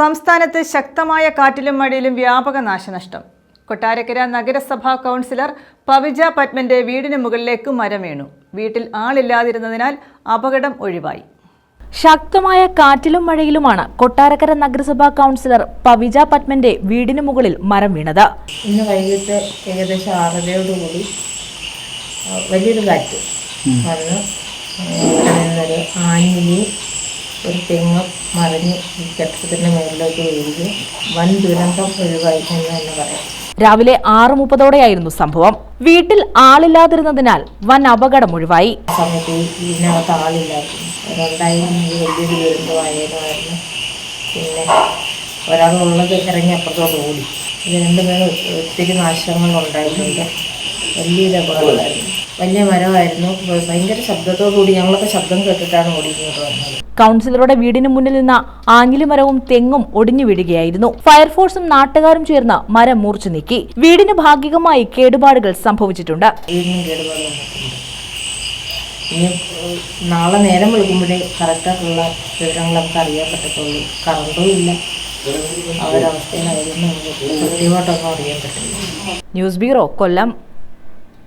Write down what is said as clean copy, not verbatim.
സംസ്ഥാനത്ത് ശക്തമായ കാറ്റിലും മഴയിലും വ്യാപക നാശനഷ്ടം. കൊട്ടാരക്കര നഗരസഭാ കൗൺസിലർ പവിജ പത്മന്റെ വീടിന് മുകളിലേക്ക് മരം വീണു. വീട്ടിൽ ആളില്ലാതിരുന്നതിനാൽ അപകടം ഒഴിവായി. ശക്തമായ കാറ്റിലും മഴയിലുമാണ് കൊട്ടാരക്കര നഗരസഭാ കൗൺസിലർ പവിജ പത്മന്റെ വീടിന് മുകളിൽ മരം വീണത്. ഇന്ന് വൈകിട്ട് ഏകദേശം 6:30 വലിയൊരു കാറ്റ് വന്ന് ഒരു ആഞ്ഞിലി ഒരു തെങ്ങ് മറിഞ്ഞ് ഈ കെട്ടിടത്തിൻ്റെ മുകളിലേക്ക് വീഴുകയും വൻ ദുരന്തം ഒഴിവായി എന്ന് തന്നെ പറയാം. രാവിലെ 6:30 സംഭവം. വീട്ടിൽ ആളില്ലാതിരുന്നതിനാൽ വൻ അപകടം ഒഴിവായി. സമയത്ത് ഇതിനകത്ത് ആളില്ലായിരുന്നു. അതുണ്ടായിരുന്നെങ്കിൽ വലിയൊരു ദുരന്തമായിരുന്നു. പിന്നെ ഒരാളുള്ളത് ഇറങ്ങി അപ്പുറത്തോട് ഓടി. ഇത് രണ്ടുപേരും ഒത്തിരി നാശങ്ങൾ ഉണ്ടായിട്ടുണ്ട്. വലിയൊരു അപകടമായിരുന്നു. വലിയ മരമായിരുന്നു. ഭയങ്കര ശബ്ദത്തോടുകൂടി ഞങ്ങളൊക്കെ ശബ്ദം കേട്ടിട്ടാണ് ഓടിക്കുന്നത് വന്നത്. കൗൺസിലറുടെ വീടിന് മുന്നിൽ നിന്ന ആഞ്ഞിലിമരവും തെങ്ങും ഒടിഞ്ഞു വീഴുകയായിരുന്നു. ഫയർഫോഴ്സും നാട്ടുകാരും ചേർന്ന് മരം മുറിച്ചു നീക്കി. വീടിന് ഭാഗികമായി കേടുപാടുകൾ സംഭവിച്ചിട്ടുണ്ട്. വീടിനും കേടുപാട് വന്നിട്ടുണ്ട്. ഇനി നാളെ നേരം വെളുക്കുമ്പോഴേ കറക്റ്റായിട്ടുള്ള വിവരങ്ങളൊക്കെ അറിയാൻ പറ്റത്തുള്ളൂ. കറണ്ടും ഇല്ല. ആ ഒരവസ്ഥയിലായിരുന്നു. കൃത്യമായിട്ടൊന്നും അറിയാൻ പറ്റില്ല. ന്യൂസ് ബ്യൂറോ, കൊല്ലം.